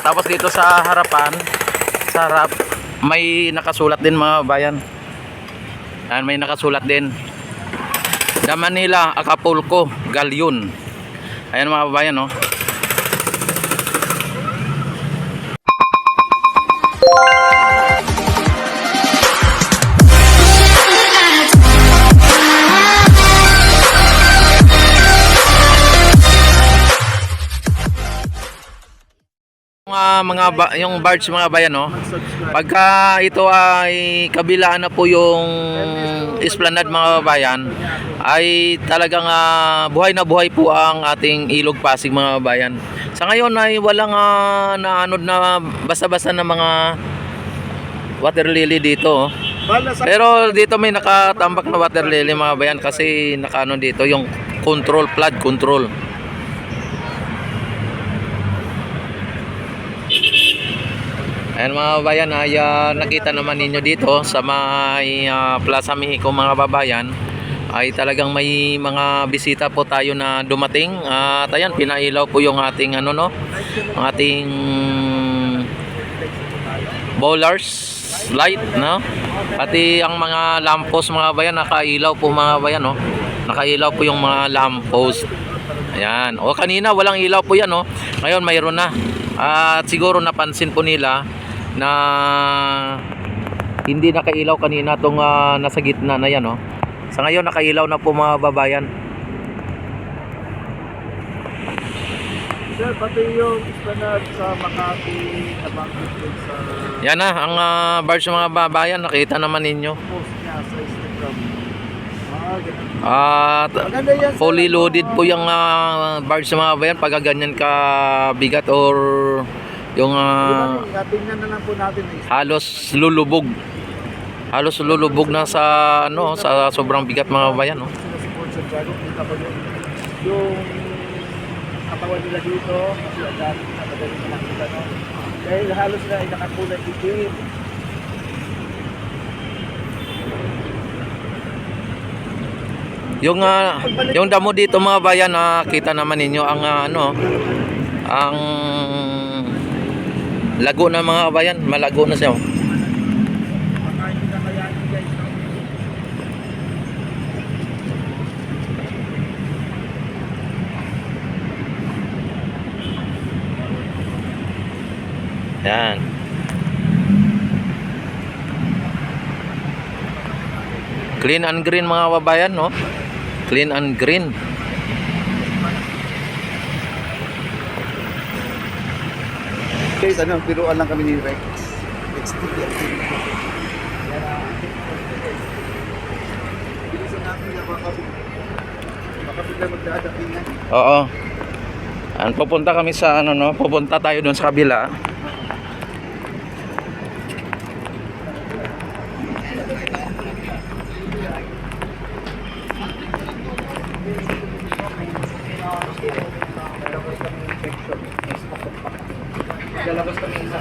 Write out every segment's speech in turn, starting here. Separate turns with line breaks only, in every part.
Tapos dito sa harapan, sa harap, may nakasulat din mga bayan. Yan, may nakasulat din. The Manila Acapulco Galleon. Ayan mga bayan, no. Yung barge mga bayan, no, pagka ito ay kabilaan na po yung esplanade mga bayan, ay talagang buhay na buhay po ang ating Ilog Pasig mga bayan. Sa ngayon ay walang naanod na basta-basta na mga water lily dito, oh. Pero dito may nakatambak na water lily mga bayan kasi nakaano dito yung control, flood control. Ayan mga bayan, ay nakita naman ninyo dito sa may Plaza Mexico mga babayan, ay talagang may mga bisita po tayo na dumating. At ayan, pinailaw po yung ating ang ating bowlers light, no? Pati ang mga lamppost mga bayan nakailaw po mga bayan, no? Nakailaw po yung mga lamppost. Ayan. O kanina walang ilaw po yan, no? Ngayon mayroon na. At siguro napansin po nila na hindi nakailaw kanina tong nasa gitna na yan, no? Sa ngayon nakailaw na po mga babayan.
Sir, pati yung esplanade sa Makati, nabangkit din sa
Yan na ang barge mga babayan, nakita naman ninyo.
post niya sa Instagram. Ganun.
At
Maganda yan, sir.
fully loaded po yung barge mga babayan pag ganyan ka bigat or yung
Tingnan na lang po natin
halos lulubog. Halos lulubog na sa sa sobrang bigat mga babayan, no.
sila si Port Santiago, kita ko yung katawan nila dito, kasi ang dami nakagaling na nakita, no? Dahil halos na ay nakakulay itim.
Yung damo dito mga bayan, nakita naman ninyo ang ang lago na mga bayan, malago na siya. Yan. Clean and green mga babayan, no? Clean and green.
Guys, piruan lang kami ni Rex. Bilisan natin niya, baka bigla magdadatingan.
Oo. Pupunta kami sa pupunta tayo doon sa kabila.
Lalabas kami sa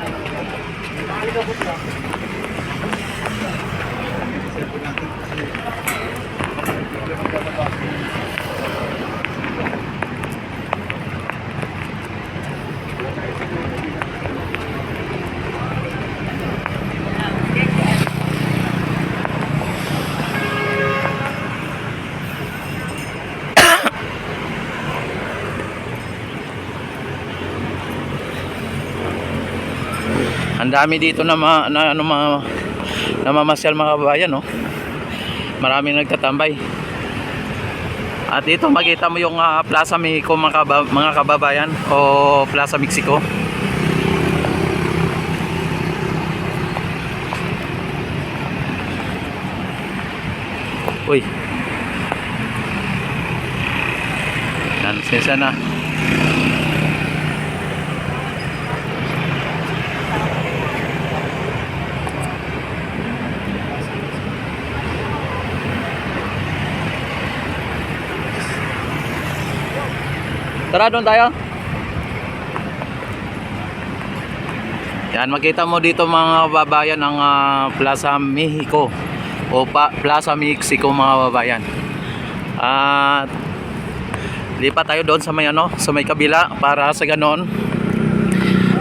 Ang dami dito na namamasyal mga kababayan, no? Maraming nagtatambay. At dito makita mo yung Plaza Mexico mga kababayan, o Plaza Mexico. Uy. Yan, sesa na. Tara, doon tayo. Yan, makita mo dito mga babayan ang Plaza Mexico o Plaza Mexico mga babayan. At lipat tayo doon sa may sa may kabila para sa ganon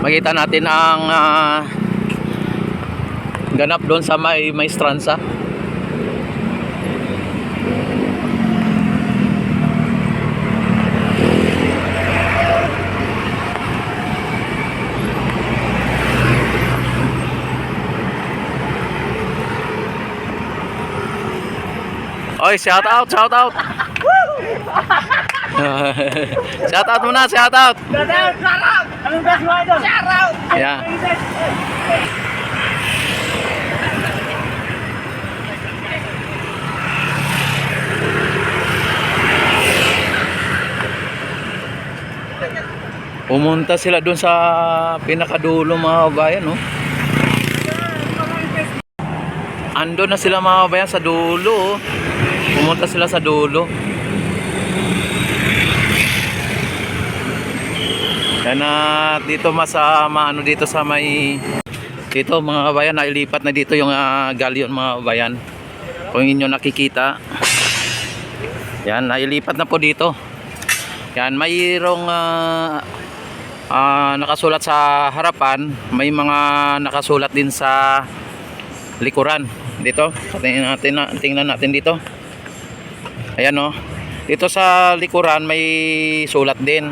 makita natin ang ganap doon sa may Maestranza. Oy, shout out, shout out. Shout out muna, shout out.
Shoutout! Anong best mo ito? Shoutout!
Yeah. Pumunta sila doon sa pinakadulo mga kabayan, no? Ando na sila mga kabayan sa dulo. Pumunta sila sa dulo. Yan na dito ano dito sa may dito mga kabayan, nailipat na dito yung galleon mga kabayan. Kung inyo nakikita. Yan, nailipat na po dito. Yan, mayroong nakasulat sa harapan, may mga nakasulat din sa likuran. Dito, tingnan natin dito. Ayan, oh. Dito sa likuran may sulat din.